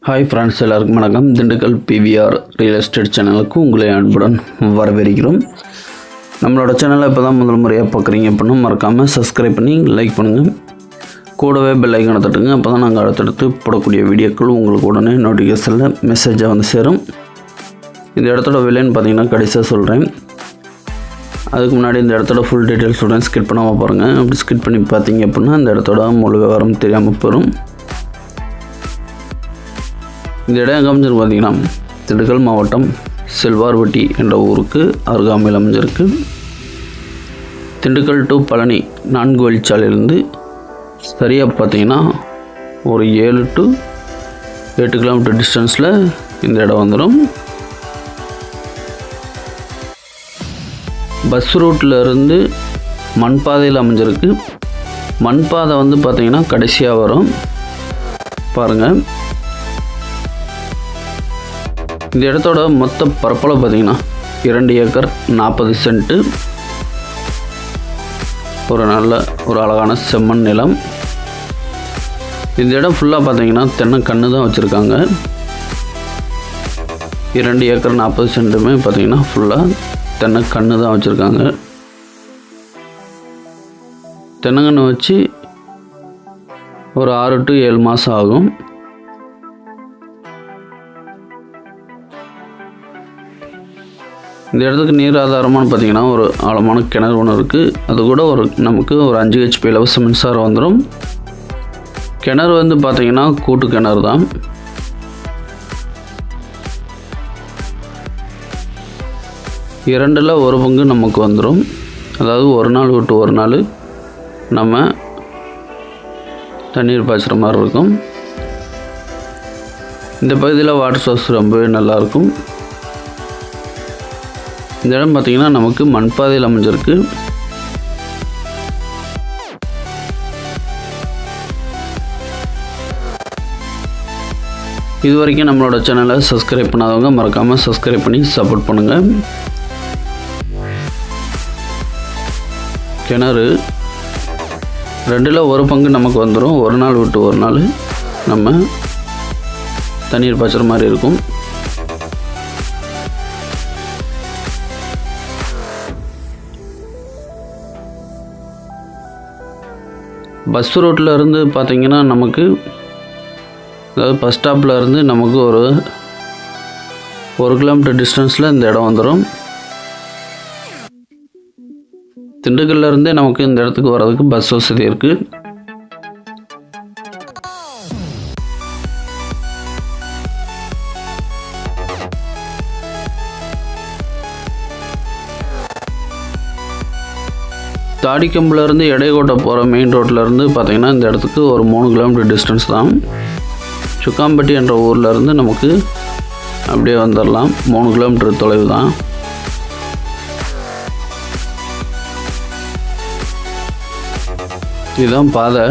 Hi friends, எல்லாருக்கும் வணக்கம். Dindigul PVR real estate சேனலுக்கு உங்களை அன்புடன் வரவேற்கிறோம். நம்மளோட சேனலை இப்போ தான் முதல் முறையாக பார்க்குறீங்க அப்படின்னா மறக்காமல் சப்ஸ்கிரைப் பண்ணி லைக் பண்ணுங்கள். கூடவே பெல் ஐக்கானை தட்டுங்க. அப்போ தான் நாங்கள் அடுத்தடுத்து போடக்கூடிய வீடியோக்கள் உங்களுக்கு உடனே நோட்டிஃபிகேஷனில் மெசேஜாக வந்து சேரும். இந்த இடத்தோட விலைன்னு பார்த்தீங்கன்னா கடைசியாக சொல்கிறேன். அதுக்கு முன்னாடி இந்த இடத்தோட ஃபுல் டீட்டெயில்ஸ் சொல்கிறேன், ஸ்கிப் பண்ணாமல் பாருங்கள். அப்படி ஸ்கிப் பண்ணி பார்த்தீங்க அப்படின்னா இந்த இடத்தோட முழு விவரம் தெரியாமல் போயிடும். இந்த இடம் எங்கே அமைஞ்சிருக்கு பார்த்தீங்கன்னா திண்டுக்கல் மாவட்டம் செல்வார்பட்டி என்ற ஊருக்கு அருகாமையில் அமைஞ்சிருக்கு. திண்டுக்கல் டு பழனி 4 வழிச்சாலையிலேருந்து சரியாக பார்த்தீங்கன்னா ஒரு 7 to 8 கிலோமீட்டர் டிஸ்டன்ஸில் இந்த இடம் வந்துடும். பஸ் ரூட்டில் இருந்து மண்பாதையில் அமைஞ்சிருக்கு. மண்பாதை வந்து பார்த்திங்கன்னா கடைசியாக வரும் பாருங்கள். இந்த இடத்தோட மொத்த பரப்பளவு பார்த்திங்கன்னா 2 ஏக்கர் 40 சென்ட்டு. ஒரு அழகான செம்மண் நிலம். இந்த இடம் ஃபுல்லாக பார்த்திங்கன்னா தென்னைக்கன்று தான் வச்சுருக்காங்க. 2 ஏக்கர் 40 சென்ட்டுமே பார்த்திங்கன்னா ஃபுல்லாக தென்னைக்கன்று தான் வச்சுருக்காங்க. தென்னங்கன்று வச்சு ஒரு 6 to 7 மாதம் ஆகும். இந்த இடத்துக்கு நீர் ஆதாரமானு பார்த்திங்கன்னா ஒரு ஆழமான கிணறு ஒன்று இருக்குது. அது கூட நமக்கு ஒரு 5 HP இலவச மின்சாரம் வந்துடும். கிணறு வந்து பார்த்திங்கன்னா கூட்டு கிணறு தான். இரண்டில் ஒரு பங்கு நமக்கு வந்துடும். அதாவது ஒரு நாள் விட்டு ஒரு நாள் நம்ம தண்ணீர் பாய்ச்சுற மாதிரி இருக்கும். இந்த பகுதியில் வாட்டர் சோர்ஸ் ரொம்பவே நல்லாயிருக்கும். இந்த இடம் பார்த்திங்கன்னா நமக்கு மண்பாதையில் அமைஞ்சிருக்கு. இது வரைக்கும் நம்மளோட சேனலை சப்ஸ்கிரைப் பண்ணாதவங்க மறக்காமல் சப்ஸ்கிரைப் பண்ணி சப்போர்ட் பண்ணுங்கள். கிணறு 2ல் ஒரு பங்கு நமக்கு வந்துடும். ஒரு நாள் விட்டு ஒரு நாள் நம்ம தண்ணீர் பாய்ச்சுற மாதிரி இருக்கும். பஸ் ரூட்டில் இருந்து பார்த்திங்கன்னா நமக்கு, அதாவது பஸ் ஸ்டாப்பில் இருந்து நமக்கு ஒரு 1 கிலோமீட்டர் டிஸ்டன்ஸில் இந்த இடம் வந்துடும். திண்டுக்கல்ல இருந்தே நமக்கு இந்த இடத்துக்கு வர்றதுக்கு பஸ் வசதி இருக்குது. தாடிக்கம்பிலேருந்து எடைக்கோட்டை போகிற மெயின் ரோட்டிலேருந்து பார்த்திங்கன்னா இந்த இடத்துக்கு ஒரு 3 கிலோமீட்டர் டிஸ்டன்ஸ் தான். சுக்காம்பட்டி என்ற ஊர்லேருந்து நமக்கு அப்படியே வந்துடலாம். 3 கிலோமீட்டர் தொலைவு தான். இதுதான் பாதை.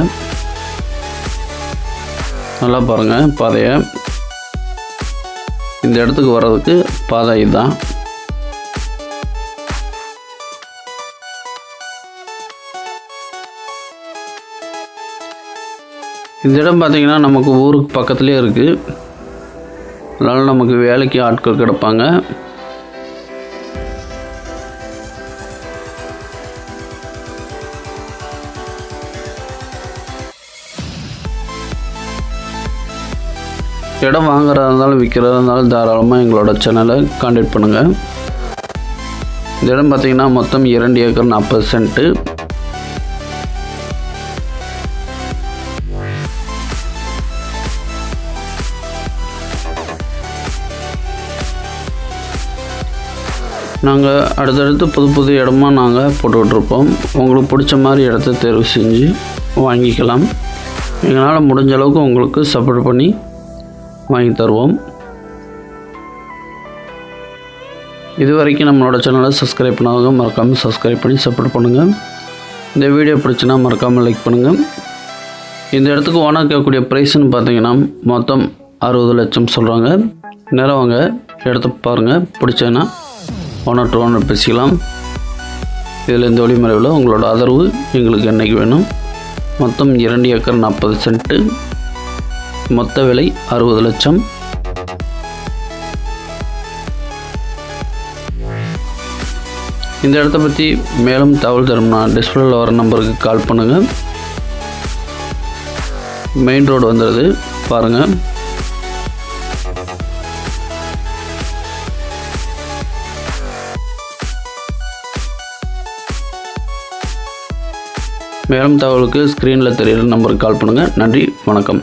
நல்லா பாருங்கள் பாதையை. இந்த இடத்துக்கு வர்றதுக்கு பாதை இதுதான். இந்த இடம் பார்த்திங்கன்னா நமக்கு ஊருக்கு பக்கத்துலேயே இருக்குது. அதனால் நமக்கு வேலைக்கு ஆட்கள் கிடப்பாங்க. இடம் வாங்குறதா இருந்தாலும் விற்கிறதா இருந்தாலும் தாராளமாக எங்களோட சேனலை கான்டாக்ட் பண்ணுங்கள். இந்த இடம் பார்த்திங்கன்னா மொத்தம் 2 ஏக்கர் 40 சென்ட்டு. நாங்கள் அடுத்தடுத்து புது இடமா நாங்கள் போட்டுக்கிட்டுருப்போம். உங்களுக்கு பிடிச்ச மாதிரி இடத்த தேர்வு செஞ்சு வாங்கிக்கலாம். எங்களால் முடிஞ்ச அளவுக்கு உங்களுக்கு சப்போர்ட் பண்ணி வாங்கி தருவோம். இது வரைக்கும் நம்மளோட சேனலை சப்ஸ்கிரைப் பண்ணாதவங்க மறக்காமல் சப்ஸ்கிரைப் பண்ணி சப்போர்ட் பண்ணுங்கள். இந்த வீடியோ பிடிச்சின்னா மறக்காமல் லைக் பண்ணுங்கள். இந்த இடத்துக்கு ஓனர் கேட்கக்கூடிய ப்ரைஸ்ன்னு பார்த்தீங்கன்னா மொத்தம் 60 லட்சம் சொல்கிறாங்க. நேரவங்க இடத்த பாருங்கள், பிடிச்சேன்னா ஓனர் டு ஓனர் பேசிக்கலாம். இதில் இந்த ஒளிமறைவில் உங்களோட ஆதரவு எங்களுக்கு என்றைக்கு வேணும். மொத்தம் 2 ஏக்கர் 40 சென்ட்டு. மொத்த விலை 60 லட்சம். இந்த இடத்த பற்றி மேலும் தகவல் தரும்னா டிஸ்பிளேல வர நம்பருக்கு கால் பண்ணுங்கள். மெயின் ரோடு வந்துடுது பாருங்கள். மேலும் தகவலுக்கு ஸ்க்ரீனில் தெரிகிற நம்பருக்கு கால் பண்ணுங்கள். நன்றி, வணக்கம்.